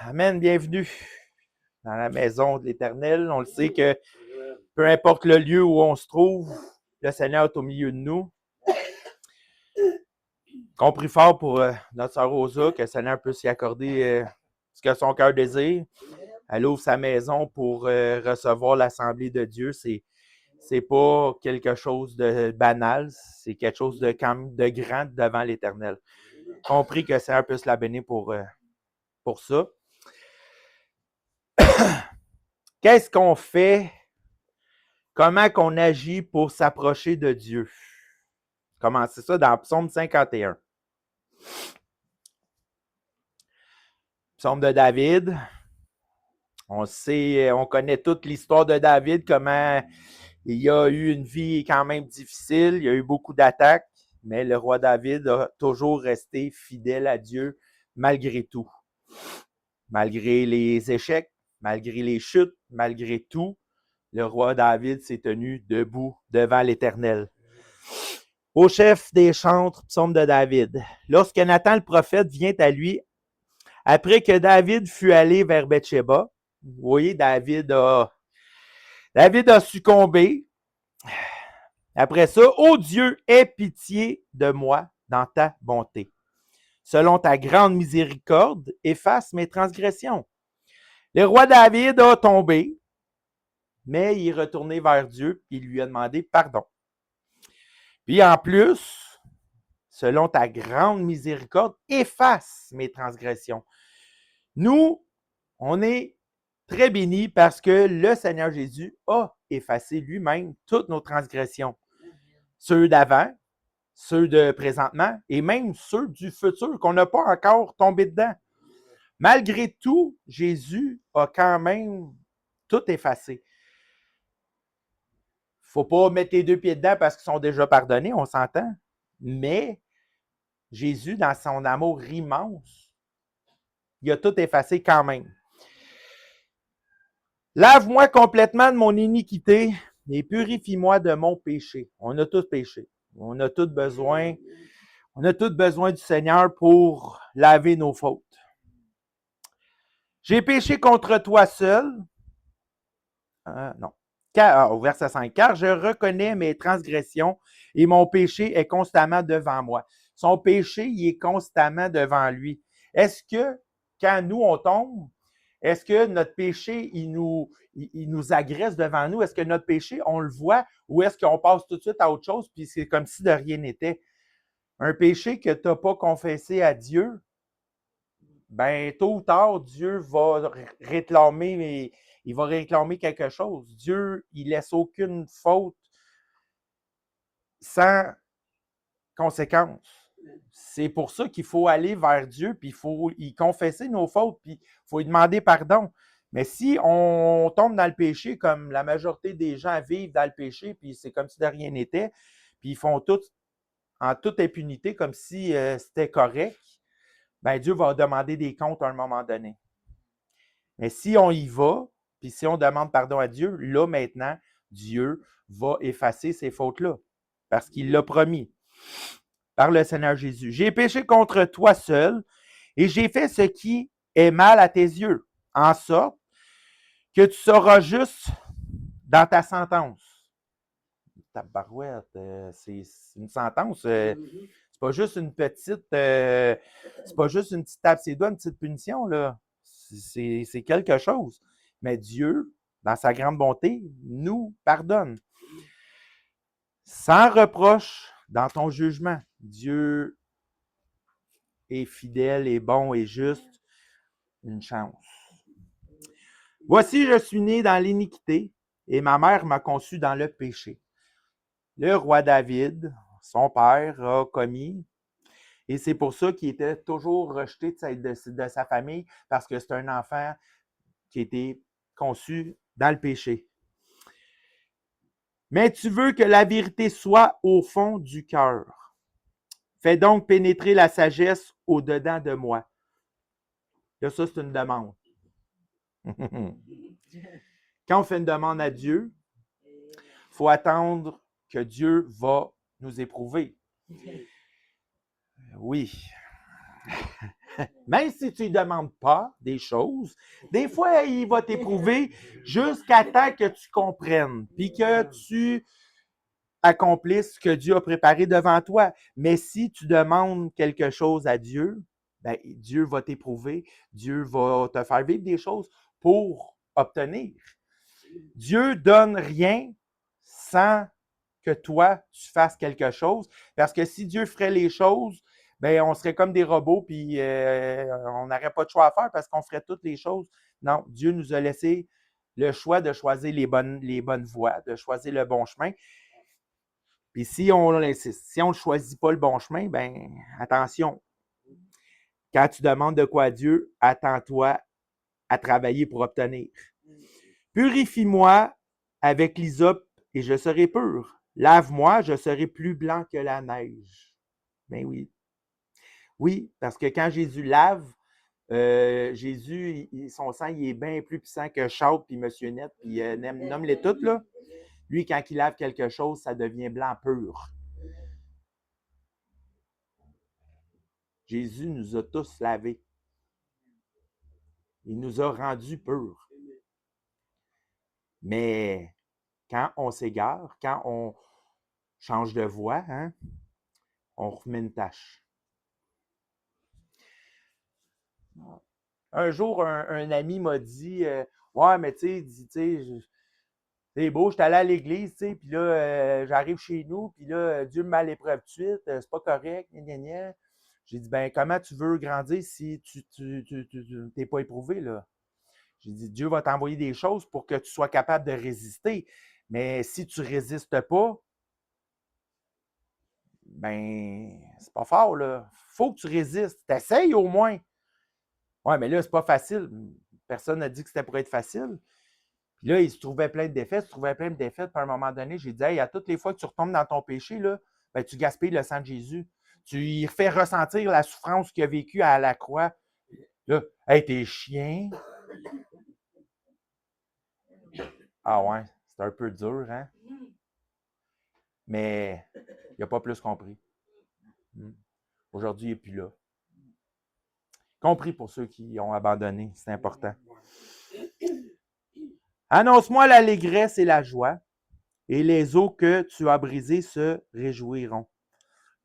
Amen, bienvenue dans la maison de l'Éternel. On le sait que peu importe le lieu où on se trouve, le Seigneur est au milieu de nous. On prie fort pour notre sœur Rosa, que le Seigneur puisse y accorder ce que son cœur désire. Elle ouvre sa maison pour recevoir l'Assemblée de Dieu. C'est pas quelque chose de banal, c'est quelque chose de grand devant l'Éternel. On prie que le Seigneur puisse la bénir pour ça. Qu'est-ce qu'on fait? Comment qu'on agit pour s'approcher de Dieu? Commencez ça dans Psaume 51. Psaume de David. On connaît toute l'histoire de David, comment il a eu une vie quand même difficile, il y a eu beaucoup d'attaques, mais le roi David a toujours resté fidèle à Dieu malgré tout. Malgré les échecs, malgré les chutes, malgré tout, le roi David s'est tenu debout devant l'Éternel. Au chef des chantres, psaume de David. Lorsque Nathan le prophète vient à lui, après que David fut allé vers Bathsheba, vous voyez, David a succombé. Après ça, ô Dieu, aie pitié de moi dans ta bonté. Selon ta grande miséricorde, efface mes transgressions. Le roi David a tombé, mais il est retourné vers Dieu et il lui a demandé pardon. Puis en plus, selon ta grande miséricorde, efface mes transgressions. Nous, on est très bénis parce que le Seigneur Jésus a effacé lui-même toutes nos transgressions. Ceux d'avant, ceux de présentement et même ceux du futur qu'on n'a pas encore tombé dedans. Malgré tout, Jésus a quand même tout effacé. Il ne faut pas mettre les deux pieds dedans parce qu'ils sont déjà pardonnés, on s'entend. Mais Jésus, dans son amour immense, il a tout effacé quand même. Lave-moi complètement de mon iniquité et purifie-moi de mon péché. On a tous péché. On a tous besoin du Seigneur pour laver nos fautes. J'ai péché contre toi seul. Non. Au verset 5. Car je reconnais mes transgressions et mon péché est constamment devant moi. Son péché, il est constamment devant lui. Est-ce que, quand nous, on tombe, est-ce que notre péché, il nous agresse devant nous? Est-ce que notre péché, on le voit ou est-ce qu'on passe tout de suite à autre chose puis c'est comme si de rien n'était? Un péché que tu n'as pas confessé à Dieu, ben tôt ou tard, Dieu va réclamer, il va réclamer quelque chose. Dieu, il laisse aucune faute sans conséquence. C'est pour ça qu'il faut aller vers Dieu, puis il faut y confesser nos fautes, puis il faut lui demander pardon. Mais si on tombe dans le péché, comme la majorité des gens vivent dans le péché, puis c'est comme si de rien n'était, puis ils font tout en toute impunité, comme si c'était correct, ben Dieu va demander des comptes à un moment donné. Mais si on y va, puis si on demande pardon à Dieu, là maintenant, Dieu va effacer ces fautes-là, parce qu'il l'a promis par le Seigneur Jésus. J'ai péché contre toi seul, et j'ai fait ce qui est mal à tes yeux, en sorte que tu seras juste dans ta sentence. Tabarouette, c'est une sentence. C'est pas juste une petite, c'est pas juste une petite tape ses doigts, une petite punition, là. C'est quelque chose. Mais Dieu, dans sa grande bonté, nous pardonne. Sans reproche dans ton jugement. Dieu est fidèle et bon et juste. Une chance. Voici, je suis né dans l'iniquité et ma mère m'a conçu dans le péché. Le roi David, son père, a commis, et c'est pour ça qu'il était toujours rejeté de sa famille, parce que c'est un enfant qui a été conçu dans le péché. Mais tu veux que la vérité soit au fond du cœur. Fais donc pénétrer la sagesse au-dedans de moi. Là, ça, c'est une demande. Quand on fait une demande à Dieu, il faut attendre que Dieu va nous éprouver. Oui. Même si tu ne lui demandes pas des choses, des fois, il va t'éprouver jusqu'à temps que tu comprennes, puis que tu accomplisses ce que Dieu a préparé devant toi. Mais si tu demandes quelque chose à Dieu, ben, Dieu va t'éprouver, Dieu va te faire vivre des choses pour obtenir. Dieu donne rien sans que toi, tu fasses quelque chose. Parce que si Dieu ferait les choses, ben, on serait comme des robots, puis on n'aurait pas de choix à faire parce qu'on ferait toutes les choses. Non, Dieu nous a laissé le choix de choisir les bonnes voies, de choisir le bon chemin. Puis si on ne choisit pas le bon chemin, ben attention. Quand tu demandes de quoi à Dieu, attends-toi à travailler pour obtenir. Purifie-moi avec l'hysope et je serai pur. Lave-moi, je serai plus blanc que la neige. Ben oui. Oui, parce que quand Jésus lave, Jésus, son sang, il est bien plus puissant que Charles puis Monsieur Net, puis nomme-les toutes, là. Lui, quand il lave quelque chose, ça devient blanc pur. Jésus nous a tous lavés. Il nous a rendus purs. Mais quand on s'égare, quand on change de voie, hein, on remet une tâche. Un jour, un ami m'a dit ouais, mais tu sais, c'est beau, je suis allé à l'église, tu sais, puis là, j'arrive chez nous, puis là, Dieu me met à l'épreuve de suite, c'est pas correct, gna, gna, gna. J'ai dit, ben, comment tu veux grandir si tu t'es pas éprouvé, là? J'ai dit, Dieu va t'envoyer des choses pour que tu sois capable de résister. Mais si tu résistes pas, ben, c'est pas fort, là. Faut que tu résistes. T'essayes au moins. Ouais, mais là, c'est pas facile. Personne n'a dit que c'était pour être facile. Puis là, il se trouvait plein de défaites, Puis à un moment donné, j'ai dit, hey, à toutes les fois que tu retombes dans ton péché, là, ben, tu gaspilles le sang de Jésus. Tu lui fais ressentir la souffrance qu'il a vécue à la croix. Là, hey, t'es chien. Ah ouais, c'est un peu dur, hein? Mais il n'a pas plus compris. Aujourd'hui, il n'est plus là. Compris pour ceux qui ont abandonné, c'est important. Annonce-moi l'allégresse et la joie, et les eaux que tu as brisées se réjouiront.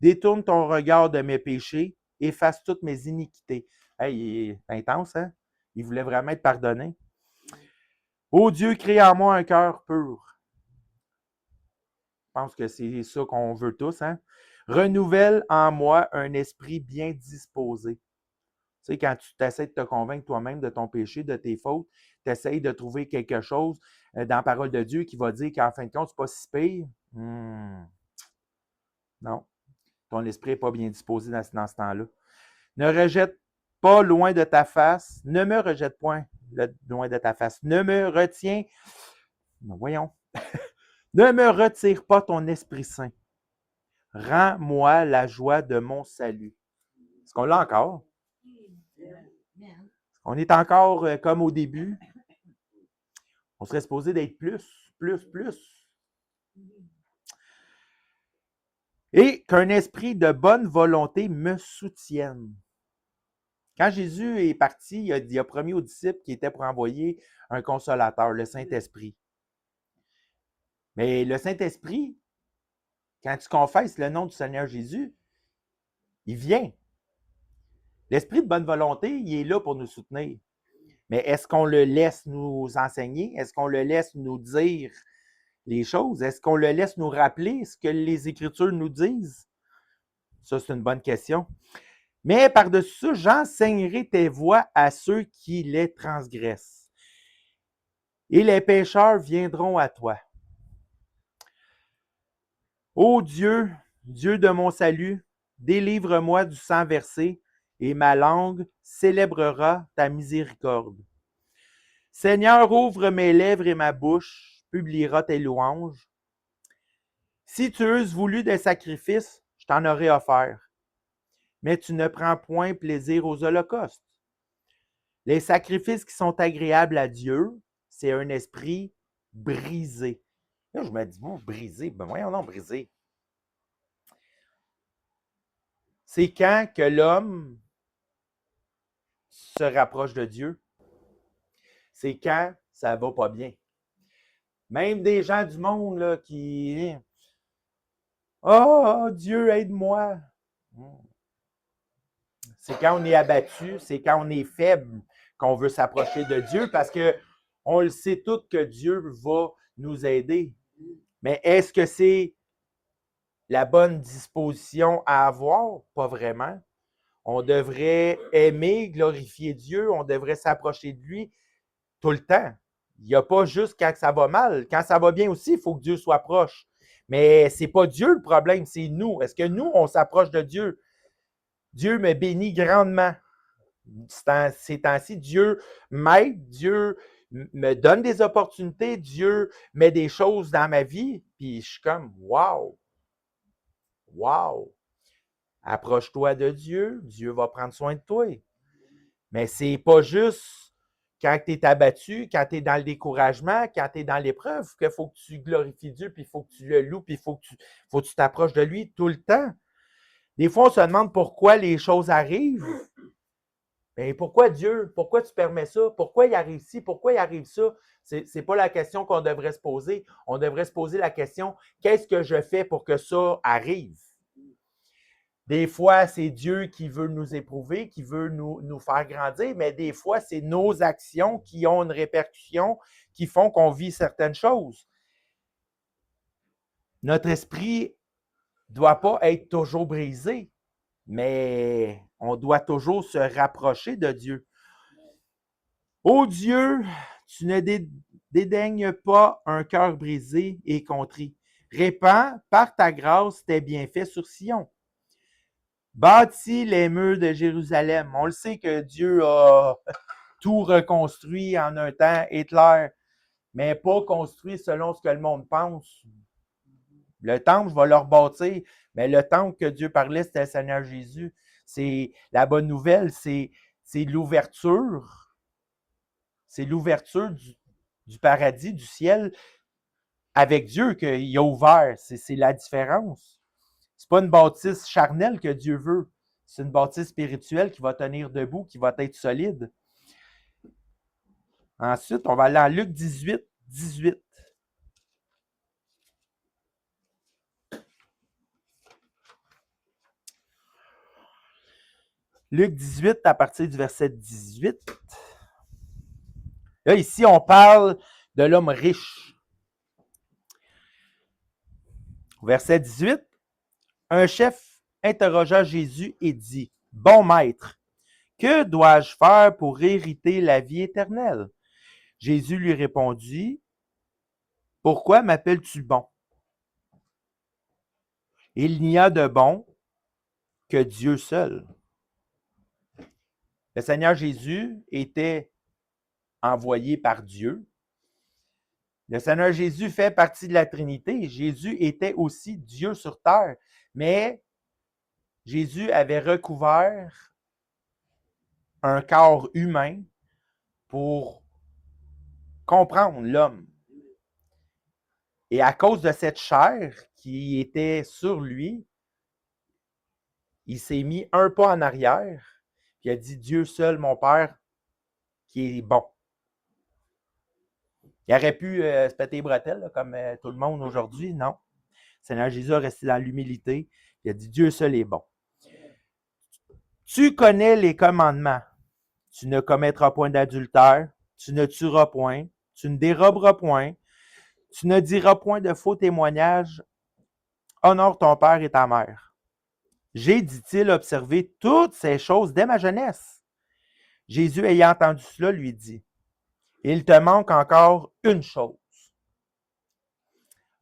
Détourne ton regard de mes péchés, efface toutes mes iniquités. Hey, il est intense, hein? Il voulait vraiment être pardonné. Ô Dieu, crée en moi un cœur pur. Je pense que c'est ça qu'on veut tous, hein? Renouvelle en moi un esprit bien disposé. Tu sais, quand tu essaies de te convaincre toi-même de ton péché, de tes fautes, tu essaies de trouver quelque chose dans la parole de Dieu qui va dire qu'en fin de compte, c'est pas si pire. Non. Ton esprit n'est pas bien disposé dans ce temps-là. Ne rejette pas loin de ta face. Ne me rejette point loin de ta face. Ne me retiens. Voyons. Ne me retire pas ton Esprit Saint. Rends-moi la joie de mon salut. Est-ce qu'on l'a encore? On est encore comme au début. On serait supposé d'être plus, plus, plus. Et qu'un esprit de bonne volonté me soutienne. Quand Jésus est parti, il a promis aux disciples qu'il était pour envoyer un consolateur, le Saint-Esprit. Mais le Saint-Esprit, quand tu confesses le nom du Seigneur Jésus, il vient. L'esprit de bonne volonté, il est là pour nous soutenir. Mais est-ce qu'on le laisse nous enseigner? Est-ce qu'on le laisse nous dire les choses? Est-ce qu'on le laisse nous rappeler ce que les Écritures nous disent? Ça, c'est une bonne question. Mais par-dessus ça, j'enseignerai tes voies à ceux qui les transgressent. Et les pécheurs viendront à toi. Ô Dieu, Dieu de mon salut, délivre-moi du sang versé, et ma langue célébrera ta miséricorde. Seigneur, ouvre mes lèvres et ma bouche publiera tes louanges. Si tu eusses voulu des sacrifices, je t'en aurais offert. Mais tu ne prends point plaisir aux holocaustes. Les sacrifices qui sont agréables à Dieu, c'est un esprit brisé. Là, je me dis, bon, brisé, ben voyons non, brisé. C'est quand que l'homme se rapprochent de Dieu? C'est quand ça va pas bien. Même des gens du monde là, qui oh, Dieu, aide-moi. C'est quand on est abattu, c'est quand on est faible qu'on veut s'approcher de Dieu parce qu'on le sait tous que Dieu va nous aider. Mais est-ce que c'est la bonne disposition à avoir? Pas vraiment. On devrait aimer, glorifier Dieu, on devrait s'approcher de lui tout le temps. Il n'y a pas juste quand ça va mal. Quand ça va bien aussi, il faut que Dieu soit proche. Mais ce n'est pas Dieu le problème, c'est nous. Est-ce que nous, on s'approche de Dieu? Dieu me bénit grandement. Ces temps-ci, Dieu m'aide, Dieu me donne des opportunités, Dieu met des choses dans ma vie, puis je suis comme, wow, wow. Approche-toi de Dieu, Dieu va prendre soin de toi. Mais c'est pas juste quand tu es abattu, quand tu es dans le découragement, quand tu es dans l'épreuve, qu'il faut que tu glorifies Dieu, puis il faut que tu le loues, puis il faut que tu t'approches de lui tout le temps. Des fois, on se demande pourquoi les choses arrivent. Bien, pourquoi Dieu? Pourquoi tu permets ça? Pourquoi il arrive ci? Pourquoi il arrive ça? Ce n'est pas la question qu'on devrait se poser. On devrait se poser la question, qu'est-ce que je fais pour que ça arrive? Des fois, c'est Dieu qui veut nous éprouver, qui veut nous faire grandir, mais des fois, c'est nos actions qui ont une répercussion, qui font qu'on vit certaines choses. Notre esprit ne doit pas être toujours brisé, mais on doit toujours se rapprocher de Dieu. Ô Dieu, tu ne dédaignes pas un cœur brisé et contrit. Répands par ta grâce tes bienfaits sur Sion. Bâtis les murs de Jérusalem. On le sait que Dieu a tout reconstruit en un temps éclair, mais pas construit selon ce que le monde pense. Le temple, je vais le rebâtir, mais le temple que Dieu parlait, c'était le Seigneur Jésus. C'est la bonne nouvelle, c'est l'ouverture. C'est l'ouverture du paradis, du ciel, avec Dieu qu'il a ouvert. C'est la différence. C'est pas une bâtisse charnelle que Dieu veut. C'est une bâtisse spirituelle qui va tenir debout, qui va être solide. Ensuite, on va aller en Luc 18, 18. Luc 18, à partir du verset 18. Là, ici, on parle de l'homme riche. Verset 18. Un chef interrogea Jésus et dit, « Bon maître, que dois-je faire pour hériter la vie éternelle? » Jésus lui répondit, « Pourquoi m'appelles-tu bon? Il n'y a de bon que Dieu seul. » Le Seigneur Jésus était envoyé par Dieu. Le Seigneur Jésus fait partie de la Trinité. Jésus était aussi Dieu sur terre, mais Jésus avait recouvert un corps humain pour comprendre l'homme. Et à cause de cette chair qui était sur lui, il s'est mis un pas en arrière, puis il a dit, Dieu seul, mon Père, qui est bon. Il aurait pu se péter les bretelles, là, comme tout le monde aujourd'hui, non. Le Seigneur Jésus a resté dans l'humilité, il a dit, Dieu seul est bon. Tu connais les commandements. Tu ne commettras point d'adultère, tu ne tueras point, tu ne déroberas point, tu ne diras point de faux témoignages, honore ton père et ta mère. J'ai, dit-il, observé toutes ces choses dès ma jeunesse. Jésus, ayant entendu cela, lui dit, il te manque encore une chose.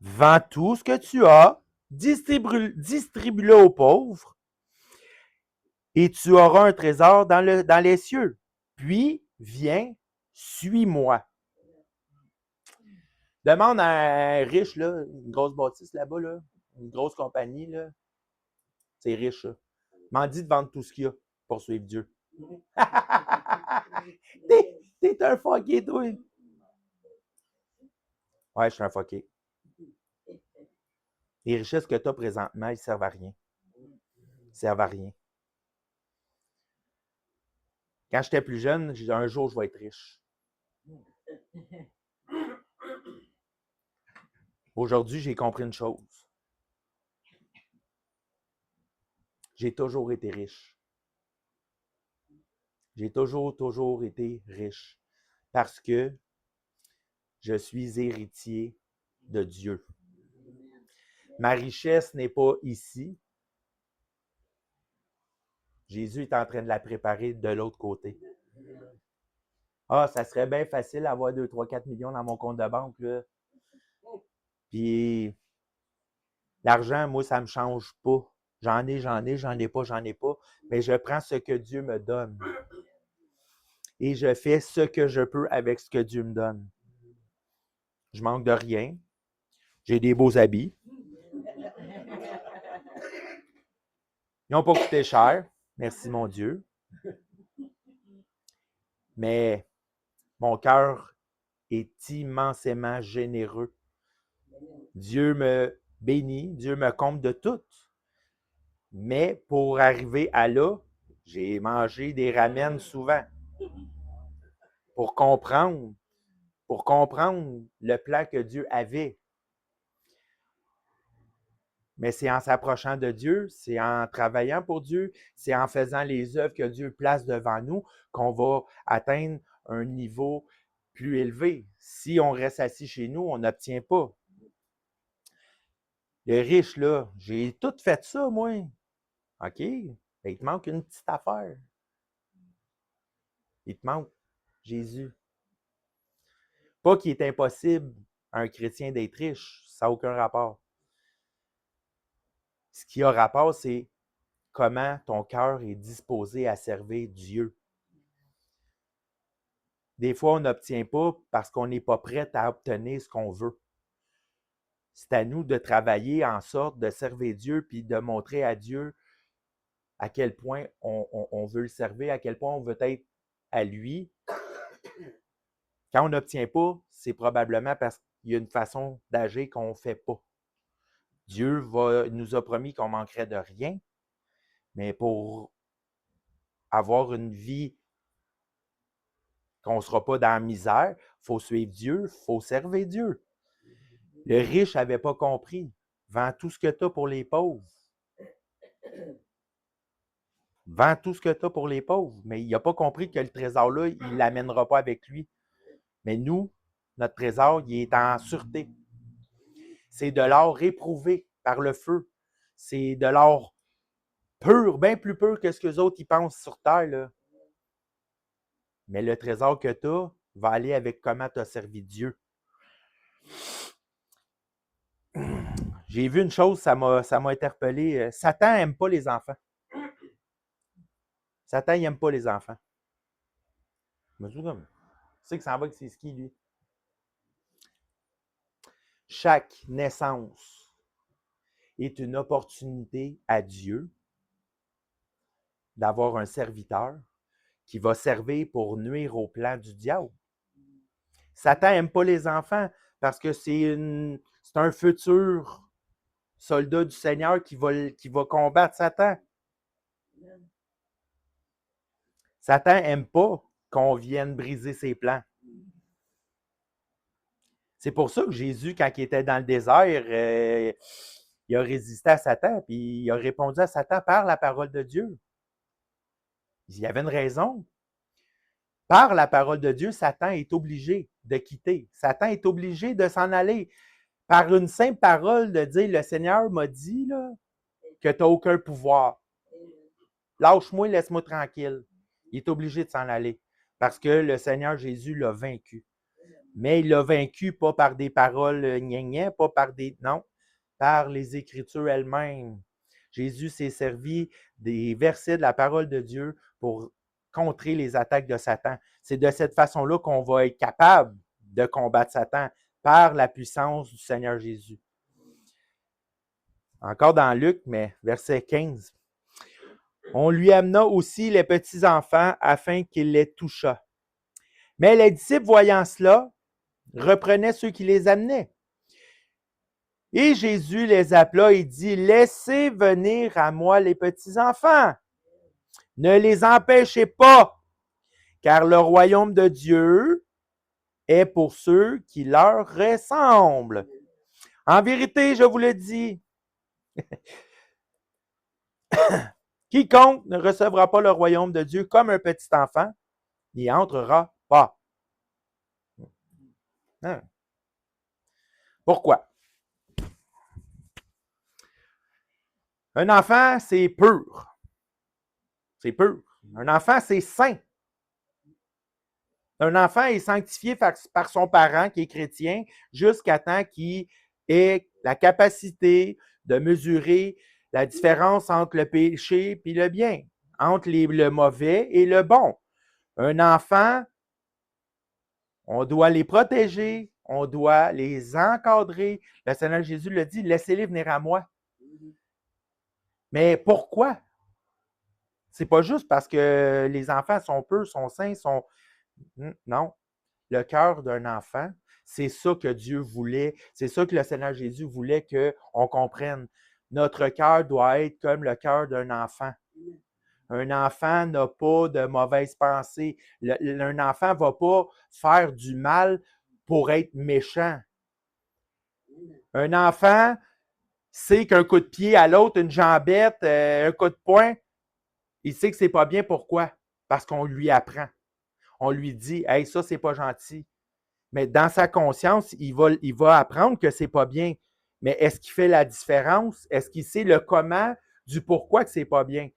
Vends tout ce que tu as, distribue-le aux pauvres, et tu auras un trésor dans les cieux. Puis, viens, suis-moi. Demande à un riche, là, une grosse bâtisse là-bas, là, une grosse compagnie, là. C'est riche, ça. M'en dit de vendre tout ce qu'il y a pour suivre Dieu. T'es un fucké, toi. Ouais, je suis un fucké. Les richesses que tu as présentement, ils ne servent à rien. Ils ne servent à rien. Quand j'étais plus jeune, j'ai dit un jour, je vais être riche. Aujourd'hui, j'ai compris une chose. J'ai toujours été riche. J'ai toujours été riche. Parce que je suis héritier de Dieu. Ma richesse n'est pas ici. Jésus est en train de la préparer de l'autre côté. Ah, ça serait bien facile d'avoir 2, 3, 4 millions dans mon compte de banque, là. Puis, l'argent, moi, ça ne me change pas. J'en ai pas. Mais je prends ce que Dieu me donne. Et je fais ce que je peux avec ce que Dieu me donne. Je manque de rien. J'ai des beaux habits. Ils n'ont pas coûté cher. Merci, mon Dieu. Mais mon cœur est immensément généreux. Dieu me bénit, Dieu me comble de tout. Mais pour arriver à là, j'ai mangé des ramen souvent pour comprendre le plan que Dieu avait. Mais c'est en s'approchant de Dieu, c'est en travaillant pour Dieu, c'est en faisant les œuvres que Dieu place devant nous qu'on va atteindre un niveau plus élevé. Si on reste assis chez nous, on n'obtient pas. Le riche, là, j'ai tout fait ça, moi. OK, ben, il te manque une petite affaire. Il te manque Jésus. Pas qu'il est impossible à un chrétien d'être riche, ça n'a aucun rapport. Ce qui a rapport, c'est comment ton cœur est disposé à servir Dieu. Des fois, on n'obtient pas parce qu'on n'est pas prêt à obtenir ce qu'on veut. C'est à nous de travailler en sorte de servir Dieu puis de montrer à Dieu à quel point on veut le servir, à quel point on veut être à lui. Quand on n'obtient pas, c'est probablement parce qu'il y a une façon d'agir qu'on ne fait pas. Dieu nous a promis qu'on ne manquerait de rien, mais pour avoir une vie qu'on ne sera pas dans la misère, il faut suivre Dieu, il faut servir Dieu. Le riche n'avait pas compris. Vends tout ce que tu as pour les pauvres. Vends tout ce que tu as pour les pauvres. Mais il n'a pas compris que le trésor-là, il ne l'amènera pas avec lui. Mais nous, notre trésor, il est en sûreté. C'est de l'or éprouvé par le feu. C'est de l'or pur, bien plus pur que ce que les autres y pensent sur terre, là. Mais le trésor que tu as va aller avec comment tu as servi Dieu. J'ai vu une chose, ça m'a interpellé. Satan n'aime pas les enfants. Satan, il n'aime pas les enfants. Je me suis dit comme, tu sais que ça en va que c'est ski, lui. Chaque naissance est une opportunité à Dieu d'avoir un serviteur qui va servir pour nuire au plan du diable. Satan n'aime pas les enfants parce que c'est un futur soldat du Seigneur qui va combattre Satan. Satan n'aime pas qu'on vienne briser ses plans. C'est pour ça que Jésus, quand il était dans le désert, il a résisté à Satan, puis il a répondu à Satan par la parole de Dieu. Il y avait une raison. Par la parole de Dieu, Satan est obligé de quitter. Satan est obligé de s'en aller. Par une simple parole de dire, le Seigneur m'a dit là, que tu n'as aucun pouvoir. Lâche-moi, laisse-moi tranquille. Il est obligé de s'en aller parce que le Seigneur Jésus l'a vaincu. Mais il l'a vaincu pas par des paroles gna-gna, pas par des... Non, par les Écritures elles-mêmes. Jésus s'est servi des versets de la parole de Dieu pour contrer les attaques de Satan. C'est de cette façon-là qu'on va être capable de combattre Satan par la puissance du Seigneur Jésus. Encore dans Luc, mais verset 15. On lui amena aussi les petits-enfants afin qu'il les touchât. Mais les disciples, voyant cela, reprenaient ceux qui les amenaient. Et Jésus les appela et dit, laissez venir à moi les petits-enfants. Ne les empêchez pas, car le royaume de Dieu est pour ceux qui leur ressemblent. En vérité, je vous le dis, quiconque ne recevra pas le royaume de Dieu comme un petit enfant, n'y entrera pas. Hein? Pourquoi? Un enfant, c'est pur. C'est pur. Un enfant, c'est saint. Un enfant est sanctifié par son parent qui est chrétien jusqu'à temps qu'il ait la capacité de mesurer la différence entre le péché et le bien, entre le mauvais et le bon. Un enfant, on doit les protéger, on doit les encadrer. Le Seigneur Jésus le dit, laissez-les venir à moi. Mais pourquoi? C'est pas juste parce que les enfants sont purs, sont saints, sont... Non. Le cœur d'un enfant, c'est ça que Dieu voulait, c'est ça que le Seigneur Jésus voulait qu'on comprenne. Notre cœur doit être comme le cœur d'un enfant. Un enfant n'a pas de mauvaises pensées. Un enfant ne va pas faire du mal pour être méchant. Un enfant sait qu'un coup de pied à l'autre, une jambette, un coup de poing, il sait que c'est pas bien. Pourquoi? Parce qu'on lui apprend. On lui dit, « Hey, ça, c'est pas gentil. » Mais dans sa conscience, il va apprendre que c'est pas bien. Mais est-ce qu'il fait la différence? Est-ce qu'il sait le comment du pourquoi que c'est pas bien?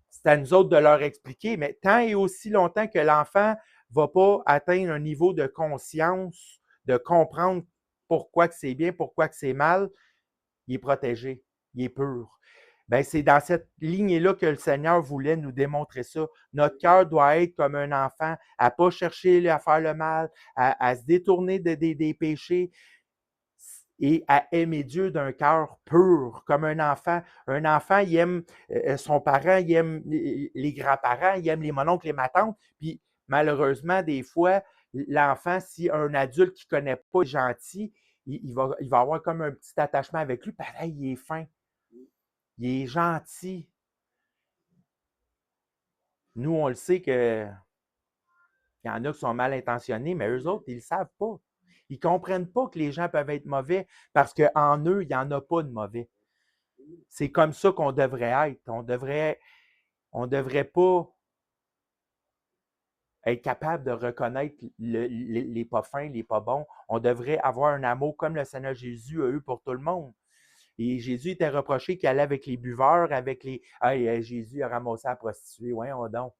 C'est à nous autres de leur expliquer, mais tant et aussi longtemps que l'enfant ne va pas atteindre un niveau de conscience, de comprendre pourquoi que c'est bien, pourquoi que c'est mal, il est protégé, il est pur. Ben, c'est dans cette lignée-là que le Seigneur voulait nous démontrer ça. Notre cœur doit être comme un enfant, à ne pas chercher à faire le mal, à se détourner des péchés et à aimer Dieu d'un cœur pur, comme un enfant. Un enfant, il aime son parent, il aime les grands-parents, il aime les mononcles, les matantes. Puis malheureusement, des fois, l'enfant, si un adulte qui ne connaît pas est gentil, il va avoir comme un petit attachement avec lui. Pareil, il est fin. Il est gentil. Nous, on le sait qu'il y en a qui sont mal intentionnés, mais eux autres, ils ne le savent pas. Ils ne comprennent pas que les gens peuvent être mauvais parce qu'en eux, il n'y en a pas de mauvais. C'est comme ça qu'on devrait être. On devrait pas être capable de reconnaître les pas fins, les pas bons. On devrait avoir un amour comme le Seigneur Jésus a eu pour tout le monde. Et Jésus était reproché qu'il allait avec les buveurs, avec les... Hey, Jésus a ramassé la prostituée. Voyons donc.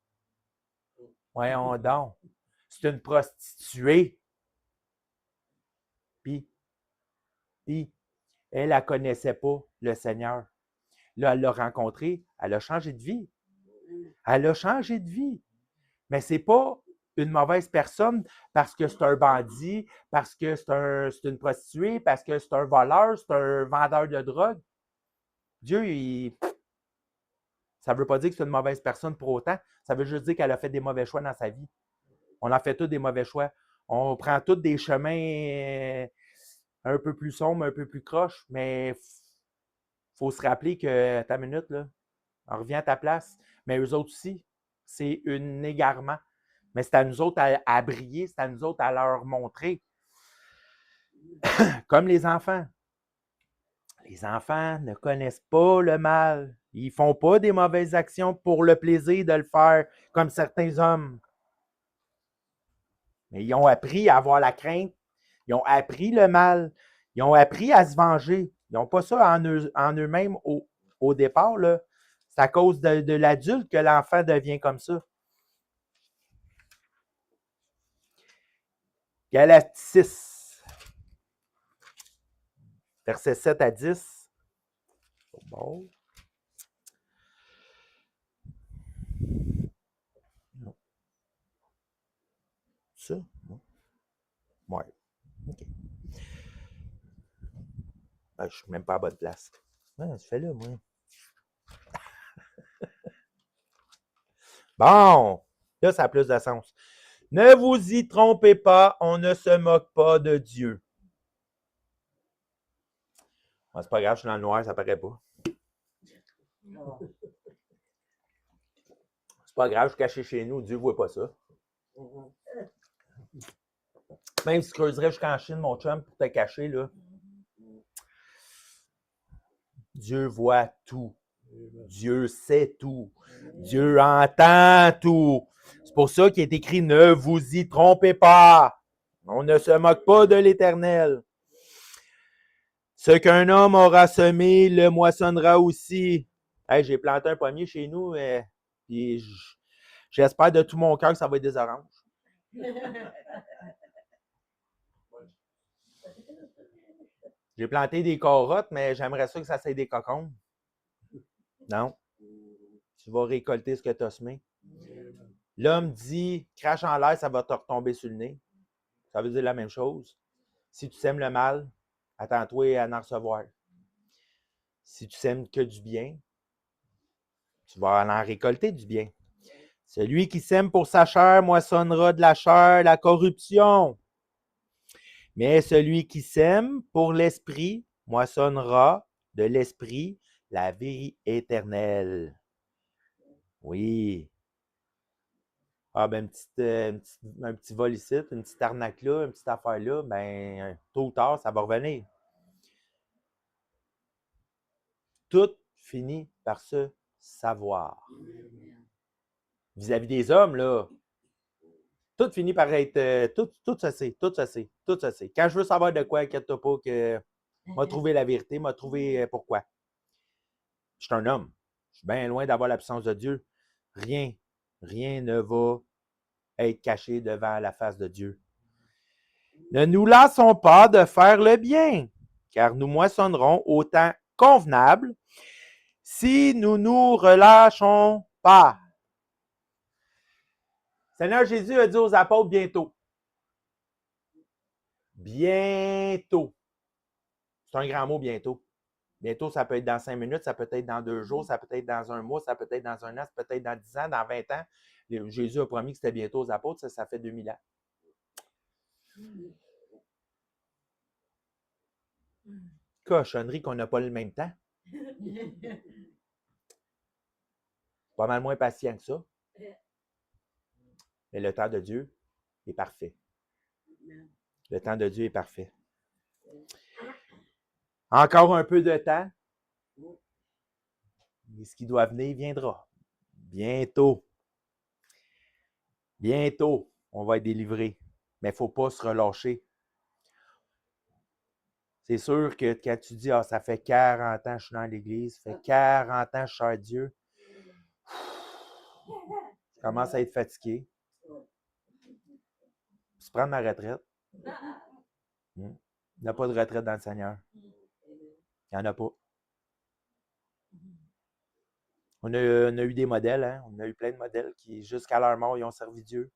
Voyons donc. C'est une prostituée. Puis, elle ne connaissait pas le Seigneur. Là, elle l'a rencontré, elle a changé de vie. Elle a changé de vie. Mais ce n'est pas une mauvaise personne parce que c'est un bandit, parce que c'est une prostituée, parce que c'est un voleur, c'est un vendeur de drogue. Dieu, ça ne veut pas dire que c'est une mauvaise personne pour autant. Ça veut juste dire qu'elle a fait des mauvais choix dans sa vie. On a fait tous des mauvais choix. On prend tous des chemins un peu plus sombres, un peu plus croches, mais il faut se rappeler que, ta minute, là, on revient à ta place. Mais eux autres aussi, c'est un égarement. Mais c'est à nous autres à briller, c'est à nous autres à leur montrer. Comme les enfants. Les enfants ne connaissent pas le mal. Ils ne font pas des mauvaises actions pour le plaisir de le faire, comme certains hommes. Mais ils ont appris à avoir la crainte. Ils ont appris le mal. Ils ont appris à se venger. Ils n'ont pas ça en eux-mêmes au départ. Là. C'est à cause de l'adulte que l'enfant devient comme ça. Galates 6, versets 7 à 10. Bon. Ça? Ouais. OK. Je ne suis même pas à bonne place. Ouais, je fais là, moi. Bon! Là, ça a plus de sens. Ne vous y trompez pas, on ne se moque pas de Dieu. Bon, c'est pas grave, je suis dans le noir, ça paraît pas. C'est pas grave, je suis caché chez nous, Dieu ne voit pas ça. Même si tu creuserais jusqu'en Chine, mon chum, pour te cacher, là, Dieu voit tout. Dieu sait tout. Dieu entend tout. C'est pour ça qu'il est écrit « Ne vous y trompez pas ». On ne se moque pas de l'Éternel. Ce qu'un homme aura semé, le moissonnera aussi. Hey, j'ai planté un pommier chez nous, puis j'espère de tout mon cœur que ça va être des oranges. J'ai planté des carottes, mais j'aimerais ça que ça soit des cocombes. Non. Tu vas récolter ce que tu as semé. L'homme dit, crache en l'air, ça va te retomber sur le nez. Ça veut dire la même chose. Si tu sèmes le mal, attends-toi à en recevoir. Si tu sèmes que du bien, tu vas en récolter du bien. Celui qui sème pour sa chair moissonnera de la chair la corruption. Mais celui qui sème pour l'esprit moissonnera de l'esprit la vie éternelle. Oui. Ah, ben, un petit vol ici, une petite arnaque là, une petite affaire là, ben, tôt ou tard, ça va revenir. Tout finit par se savoir. Vis-à-vis des hommes, là, tout finit par être. Tout se sait, tout se sait, tout se sait. Quand je veux savoir de quoi, inquiète-toi pas que m'a trouvé la vérité, m'a trouvé pourquoi. Je suis un homme. Je suis bien loin d'avoir la puissance de Dieu. Rien ne va être caché devant la face de Dieu. Ne nous lassons pas de faire le bien, car nous moissonnerons au temps convenable si nous nous relâchons pas. Seigneur Jésus a dit aux apôtres bientôt. Bientôt. C'est un grand mot, bientôt. Bientôt, ça peut être dans 5 minutes, ça peut être dans 2 jours, ça peut être dans un mois, ça peut être dans un an, ça peut être dans 10 ans, dans 20 ans. Jésus a promis que c'était bientôt aux apôtres, ça fait 2000 ans. Cochonnerie qu'on n'a pas le même temps. Pas mal moins patient que ça. Mais le temps de Dieu est parfait. Le temps de Dieu est parfait. Encore un peu de temps. Et ce qui doit venir viendra. Bientôt. Bientôt, on va être délivré. Mais il ne faut pas se relâcher. C'est sûr que quand tu dis, ça fait 40 ans que je suis dans l'Église, ça fait 40 ans que je sers Dieu, je commence à être fatigué. Je prends ma retraite. Il n'y a pas de retraite dans le Seigneur. Il n'y en a pas. On a eu des modèles, hein? On a eu plein de modèles qui, jusqu'à leur mort, ils ont servi Dieu.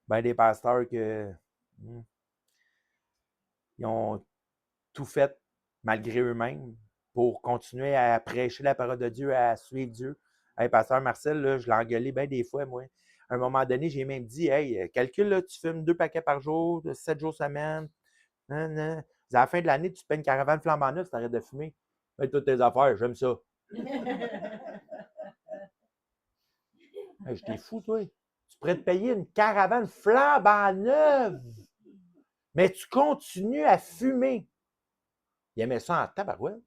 Ben des pasteurs que ils ont tout fait malgré eux-mêmes pour continuer à prêcher la parole de Dieu, à suivre Dieu. Hey, pasteur Marcel, là, je l'ai engueulé bien des fois, moi. À un moment donné, j'ai même dit, hey, calcule, là, tu fumes 2 paquets par jour, 7 jours semaine. Non, non. À la fin de l'année, tu te payes une caravane flambant neuf, tu arrêtes de fumer. Fais toutes tes affaires, j'aime ça. Hey, j'étais fou, toi. Tu pourrais te payer une caravane flambant neuve, mais tu continues à fumer. Il aimait ça en tabarouette.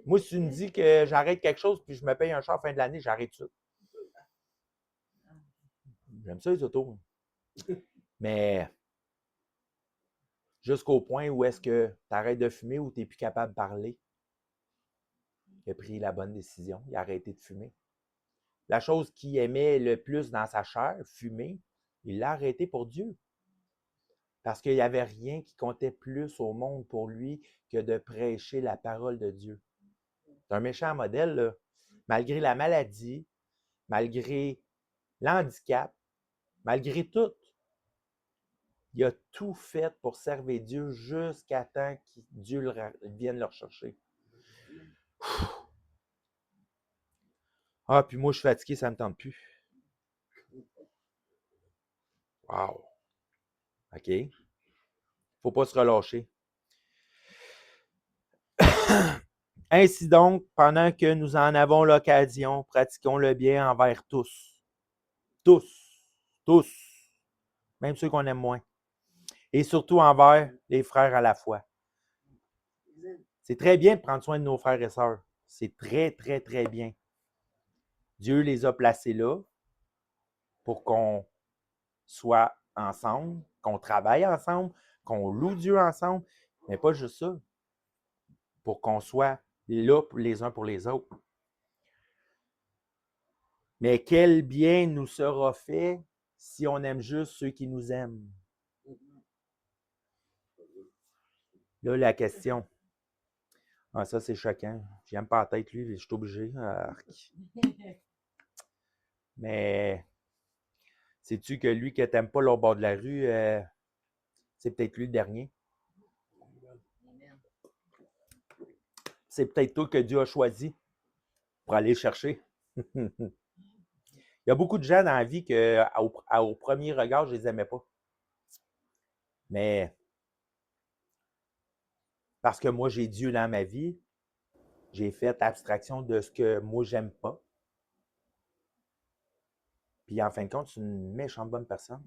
Moi, si tu me dis que j'arrête quelque chose puis je me paye un char à la fin de l'année, j'arrête ça. J'aime ça, les autos. Mais jusqu'au point où est-ce que tu arrêtes de fumer ou tu n'es plus capable de parler, il a pris la bonne décision. Il a arrêté de fumer. La chose qu'il aimait le plus dans sa chair, fumer, il l'a arrêté pour Dieu. Parce qu'il n'y avait rien qui comptait plus au monde pour lui que de prêcher la parole de Dieu. C'est un méchant modèle, là. Malgré la maladie, malgré l'handicap, malgré tout, il a tout fait pour servir Dieu jusqu'à temps que Dieu vienne le rechercher. Ah, puis moi, je suis fatigué, ça ne me tente plus. Wow. OK. Il ne faut pas se relâcher. Ainsi donc, pendant que nous en avons l'occasion, pratiquons le bien envers tous. Tous. Tous. Même ceux qu'on aime moins. Et surtout envers les frères à la foi. C'est très bien de prendre soin de nos frères et sœurs. C'est très, très, très bien. Dieu les a placés là pour qu'on soit ensemble, qu'on travaille ensemble, qu'on loue Dieu ensemble, mais pas juste ça. Pour qu'on soit là les uns pour les autres. Mais quel bien nous sera fait si on aime juste ceux qui nous aiment? Là, la question. Ah, ça, c'est choquant. J'aime pas la tête, lui, je suis obligé. Mais sais-tu que lui que t'aimes pas là au bord de la rue, c'est peut-être lui le dernier? C'est peut-être toi que Dieu a choisi pour aller le chercher. Il y a beaucoup de gens dans la vie qu'au premier regard, je les aimais pas. Mais parce que moi, j'ai Dieu dans ma vie, j'ai fait abstraction de ce que moi, j'aime pas. Puis en fin de compte, c'est une méchante bonne personne.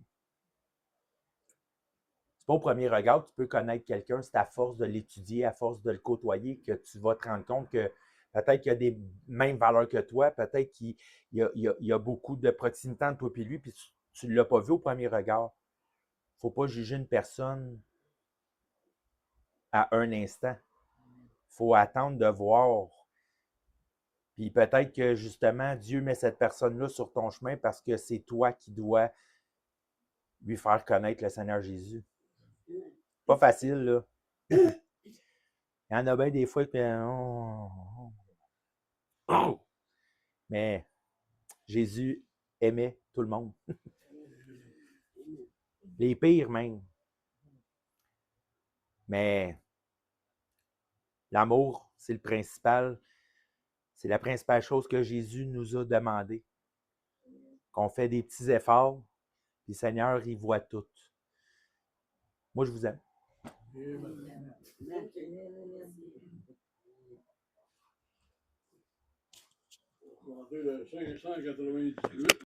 C'est pas au premier regard que tu peux connaître quelqu'un, c'est à force de l'étudier, à force de le côtoyer, que tu vas te rendre compte que peut-être qu'il a des mêmes valeurs que toi, peut-être qu'il y a beaucoup de proximité entre toi et lui, puis tu ne l'as pas vu au premier regard. Il ne faut pas juger une personne à un instant. Il faut attendre de voir. Puis peut-être que justement, Dieu met cette personne-là sur ton chemin parce que c'est toi qui dois lui faire connaître le Seigneur Jésus. Pas facile, là. Il y en a bien des fois que. Mais Jésus aimait tout le monde. Les pires même. Mais l'amour, c'est le principal. C'est la principale chose que Jésus nous a demandé. Qu'on fait des petits efforts, puis le Seigneur, il voit tout. Moi, je vous aime. Le 598.